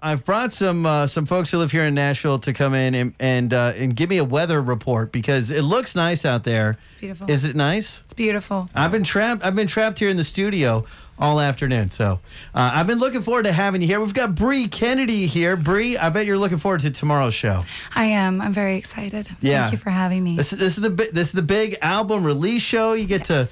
I've brought some folks who live here in Nashville to come in and give me a weather report because it looks nice out there. It's beautiful. Is it nice? It's beautiful. I've been trapped here in the studio all afternoon, so I've been looking forward to having you here. We've got Bre Kennedy here. Bre, I bet you're looking forward to tomorrow's show. I am. I'm very excited. Yeah. Thank you for having me. This is the big album release show. You get to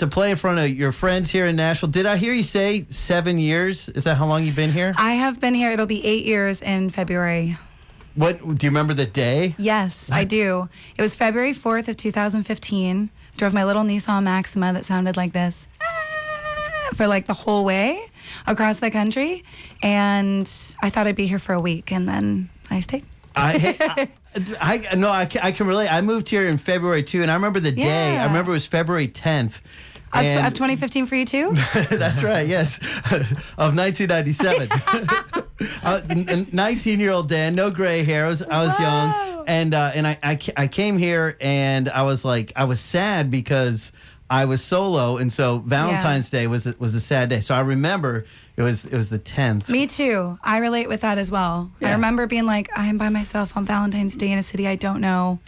play in front of your friends here in Nashville. Did I hear you say 7 years? Is that how long you've been here? I have been here. It'll be 8 years in February. What do you remember the day? Yes, I do. It was February 4th of 2015. Drove my little Nissan Maxima that sounded like this for like the whole way across the country, and I thought I'd be here for a week, and then I stayed. I can relate. I moved here in February too, and I remember the day. Yeah. I remember it was February 10th. Of 2015 for you too? That's right, yes. Of 1997. 19-year-old Dan, no gray hair. I was young. And I came here and I was sad because I was solo, and so Valentine's Day was a sad day. So I remember it was the 10th. Me too. I relate with that as well. Yeah. I remember being like, I am by myself on Valentine's Day in a city I don't know.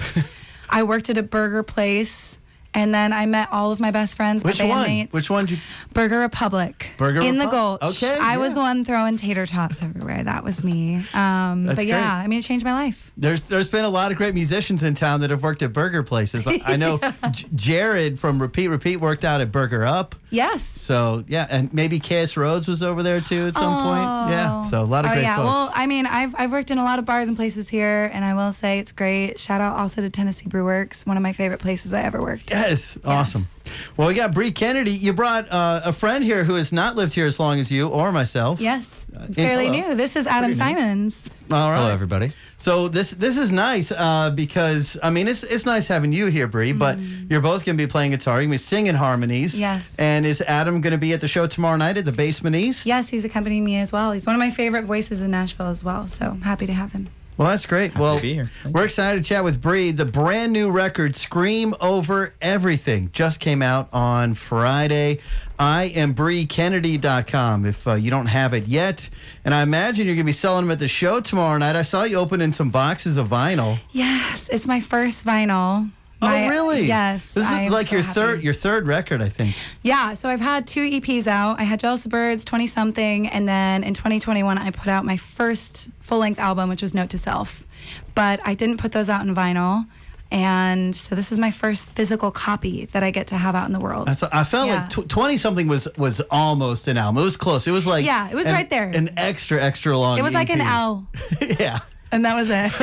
I worked at a burger place. And then I met all of my best friends, my bandmates. Which one? Burger Republic. In the Gulch. Okay. I was the one throwing tater tots everywhere. That was me. But great. yeah, I mean, it changed my life. There's been a lot of great musicians in town that have worked at burger places. I know Jared from Repeat worked out at Burger Up. Yes. So, yeah, and maybe Cass Rhodes was over there too at some point. Yeah, so a lot of great folks. Well, I mean, I've worked in a lot of bars and places here, and I will say it's great. Shout out also to Tennessee Brew Works, one of my favorite places I ever worked. Yes, awesome. Well, we got Bre Kennedy. You brought a friend here who has not lived here as long as you or myself. Yes, fairly new. This is Adam Simons. All right. Hello, everybody. So this is nice because, I mean, it's nice having you here, Bre, but you're both going to be playing guitar. You're going to be singing harmonies. Yes. And is Adam going to be at the show tomorrow night at the Basement East? Yes, he's accompanying me as well. He's one of my favorite voices in Nashville as well, so I'm happy to have him. Well, that's great. Happy to be here. We're excited to chat with Bre. The brand new record, Scream Over Everything, just came out on Friday. I am BreKennedy.com if you don't have it yet. And I imagine you're going to be selling them at the show tomorrow night. I saw you opening some boxes of vinyl. Yes, it's my first vinyl. Oh, really? Yes. This is like your third record, I think. Yeah, so I've had 2 EPs out. I had Jealous of Birds, 20-something, and then in 2021, I put out my first full-length album, which was Note to Self. But I didn't put those out in vinyl, and so this is my first physical copy that I get to have out in the world. I felt like 20-something was almost an album. It was close. It was like... Yeah, it was right there. An extra long It was like an EP. L. Yeah. And that was it.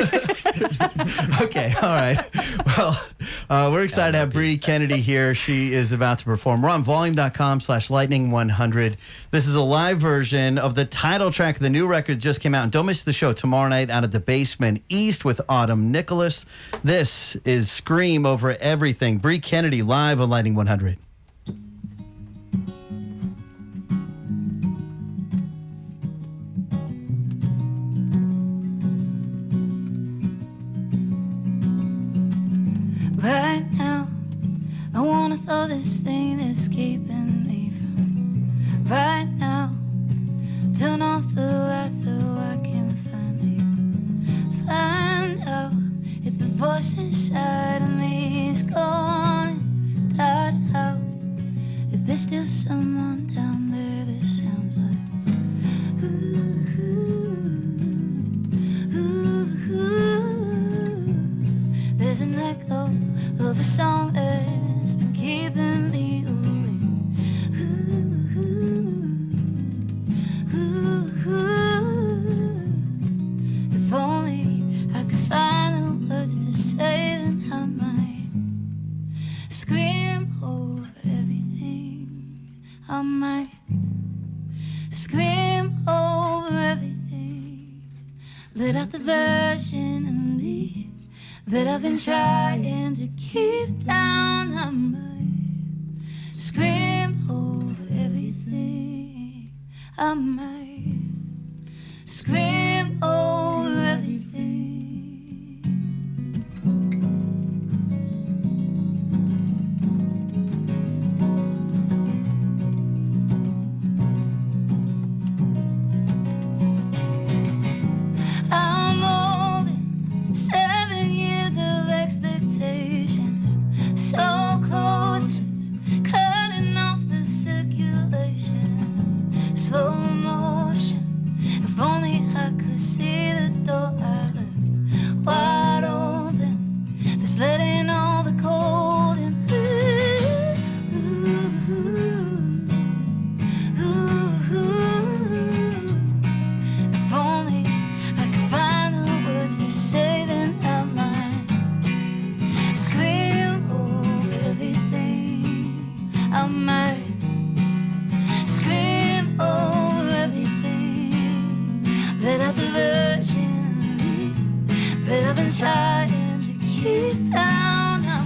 Okay, all right. Well, we're excited to have Bre Kennedy here. She is about to perform. We're on volume.com/lightning100. This is a live version of the title track of the new record that just came out. And don't miss the show tomorrow night out at the Basement East with Autumn Nicholas. This is Scream Over Everything. Bre Kennedy live on Lightning 100. Right now, I wanna throw this thing that's keeping me from. Right now, turn off the lights so I can finally find out if the voice inside of me is gone and died out. If there's still someone down there that sounds like ooh, ooh, ooh. There's an echo of a song that's been keeping me awake. Ooh, ooh, ooh. If only I could find the words to say, then I might scream over everything. I might scream over everything. Let out the version of me that I've been trying to keep down. I might scream over everything. I might scream over everything. let out the version of me that I've been trying to keep down. I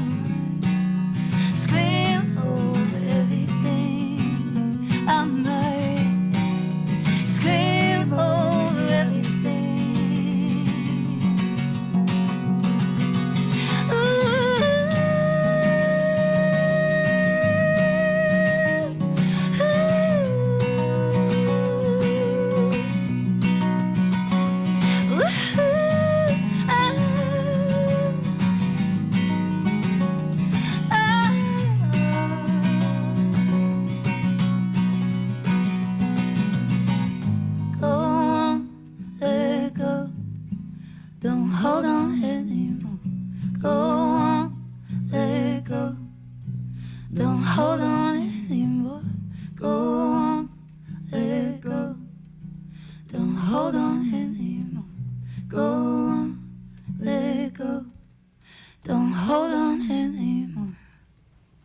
might scream over everything. I might scream over everything. Don't hold on anymore. Go on, let go. Don't hold on anymore. Go on, let go. Don't hold on anymore. Go on, let go. Don't hold on anymore.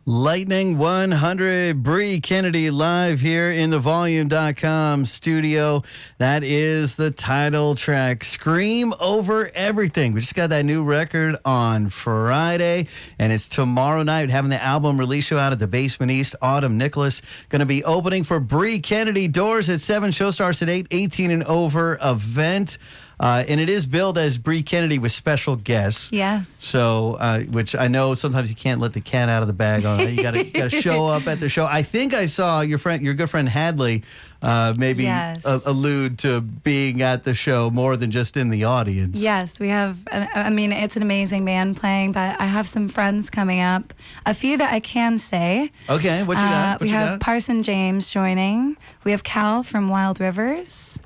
Lightning 100, Bre Kennedy live here in the Volume.com studio. That is the title track, Scream Over Everything. We just got that new record on Friday, and it's tomorrow night, having the album release show out at the Basement East. Autumn Nicholas going to be opening for Bre Kennedy. Doors at 7, show starts at 8, 18 and over event. And it is billed as Bre Kennedy with special guests. Yes. So, which I know sometimes you can't let the cat out of the bag on it. You got to show up at the show. I think I saw your good friend Hadley, maybe Yes. Allude to being at the show more than just in the audience. Yes, we have, I mean, it's an amazing band playing, but I have some friends coming up. A few that I can say. Okay, what you got? We have Parson James joining. We have Cal from Wild Rivers.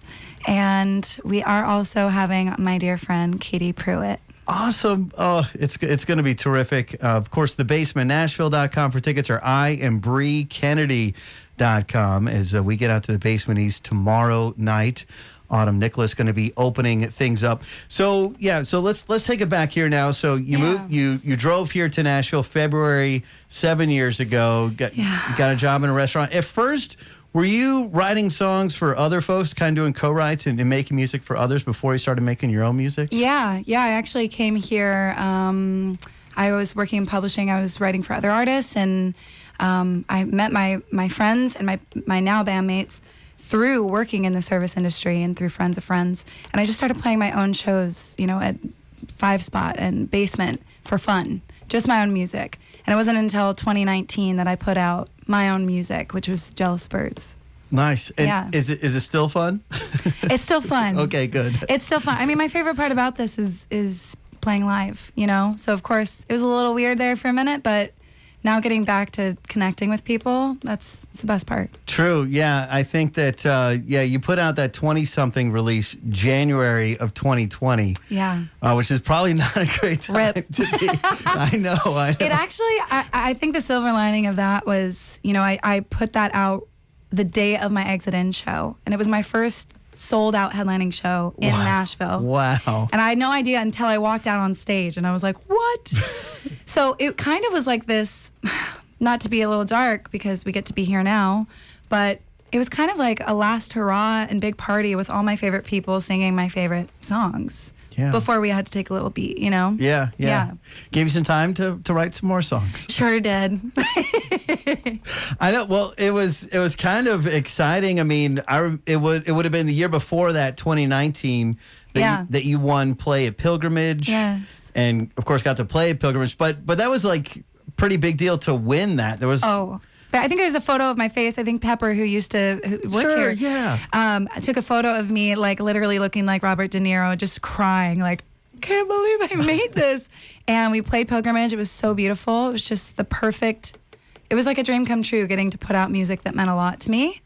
And we are also having my dear friend Katie Pruitt. Awesome. Oh, it's going to be terrific. Of course, the basement, Nashville.com for tickets, or IamBreKennedy.com as we get out to the Basement East tomorrow night. Autumn Nicholas going to be opening things up. So, yeah, so let's take it back here now. So you drove here to Nashville February 7 years ago, got a job in a restaurant. At first, were you writing songs for other folks, kind of doing co-writes and making music for others before you started making your own music? Yeah. I actually came here. I was working in publishing. I was writing for other artists, and I met my friends and my now bandmates through working in the service industry and through friends of friends. And I just started playing my own shows, at Five Spot and Basement for fun, just my own music. And it wasn't until 2019 that I put out my own music, which was Jealous Birds. Nice. And yeah. Is it still fun? It's still fun. Okay, good. It's still fun. I mean, my favorite part about this is playing live, So, of course, it was a little weird there for a minute, but now getting back to connecting with people, it's the best part. True. Yeah. I think that, you put out that 20-something release January of 2020. Yeah. Which is probably not a great time Rip. to be. I know. It actually, I think the silver lining of that was, I put that out the day of my Exit In show. And it was my first sold out headlining show in Nashville. Wow. And I had no idea until I walked out on stage and I was like, what? So it kind of was like this, not to be a little dark because we get to be here now, but it was kind of like a last hurrah and big party with all my favorite people singing my favorite songs. Yeah. Before we had to take a little beat, Yeah. Gave you some time to write some more songs. Sure did. I know. Well, it was kind of exciting. I mean, it would have been the year before that, 2019, that you won Play at Pilgrimage. Yes. And of course got to play at Pilgrimage, but that was like pretty big deal to win that. There was I think there's a photo of my face. I think Pepper, who used to work here, took a photo of me, like literally looking like Robert De Niro, just crying, like, can't believe I made this. And we played Pilgrimage. It was so beautiful. It was just it was like a dream come true, getting to put out music that meant a lot to me,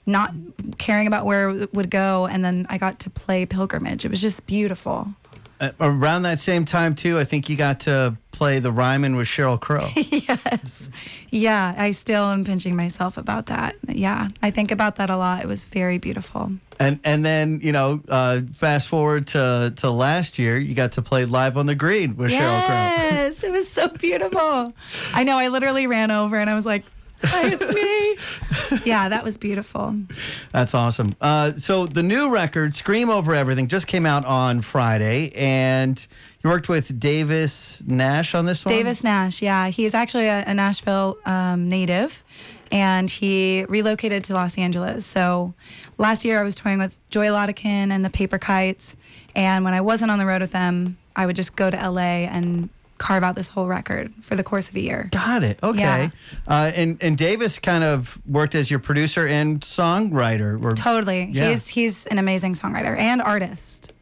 not caring about where it would go. And then I got to play Pilgrimage. It was just beautiful. Around that same time, too, I think you got to play The Ryman with Sheryl Crow. Yes. Yeah, I still am pinching myself about that. Yeah, I think about that a lot. It was very beautiful. And then, fast forward to last year, you got to play Live on the Green with Sheryl Crow. Yes, it was so beautiful. I know, I literally ran over and I was like, Hi, it's me. Yeah, that was beautiful. That's awesome. So the new record, Scream Over Everything, just came out on Friday, and you worked with Davis Nash on this one? Davis Nash, yeah. He's actually a Nashville native, and he relocated to Los Angeles. So last year I was touring with Joy Lottikin and the Paper Kites, and when I wasn't on the road with them, I would just go to LA and carve out this whole record for the course of a year. Got it. Okay. Yeah. And Davis kind of worked as your producer and songwriter. Totally. Yeah. He's an amazing songwriter and artist.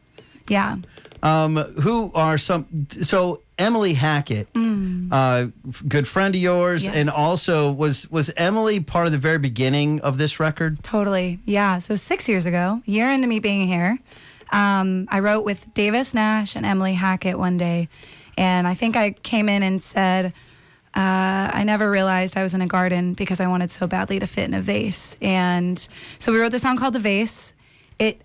Yeah. Who are some? So Emily Hackett, good friend of yours, Yes. and also was Emily part of the very beginning of this record? Totally. Yeah. So 6 years ago, a year into me being here, I wrote with Davis Nash and Emily Hackett one day. And I think I came in and said, I never realized I was in a garden because I wanted so badly to fit in a vase. And so we wrote this song called The Vase.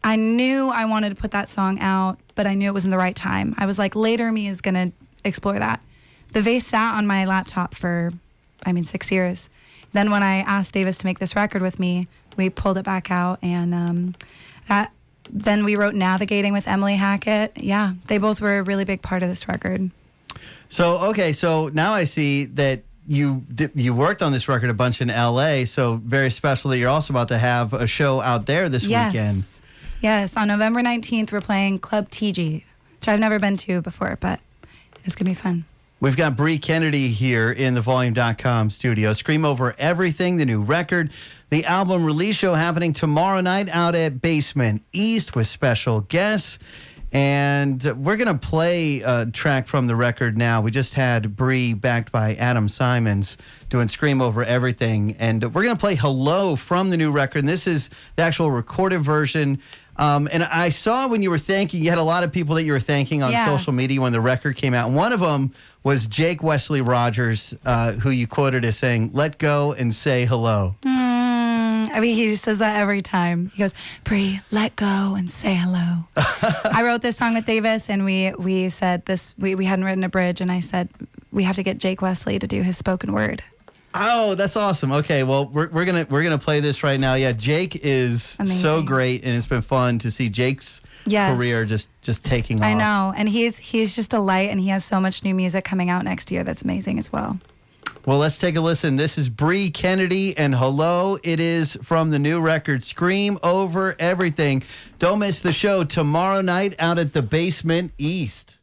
I knew I wanted to put that song out, but I knew it wasn't the right time. I was like, later me is going to explore that. The Vase sat on my laptop for, 6 years. Then when I asked Davis to make this record with me, we pulled it back out. And then we wrote Navigating with Emily Hackett. Yeah, they both were a really big part of this record. So now I see that you worked on this record a bunch in LA, so very special that you're also about to have a show out there this weekend. Yes, on November 19th, we're playing Club TG, which I've never been to before, but it's going to be fun. We've got Bre Kennedy here in the Volume.com studio. Scream Over Everything, the new record. The album release show happening tomorrow night out at Basement East with special guests. And we're going to play a track from the record now. We just had Bre backed by Adam Simons doing Scream Over Everything. And we're going to play Hello from the new record. And this is the actual recorded version. And I saw when you were thanking, you had a lot of people that you were thanking on social media when the record came out. And one of them was Jake Wesley Rogers, who you quoted as saying, "Let go and say hello." He says that every time. He goes, "Bre, let go and say hello." I wrote this song with Davis, and we said this. We hadn't written a bridge, and I said we have to get Jake Wesley to do his spoken word. Oh, that's awesome. Okay, well, we're gonna play this right now. Yeah, Jake is amazing. So great, and it's been fun to see Jake's career just taking off. I know, and he's just a light, and he has so much new music coming out next year that's amazing as well. Well, let's take a listen. This is Bre Kennedy and Hello. It is from the new record, Scream Over Everything. Don't miss the show tomorrow night out at the Basement East.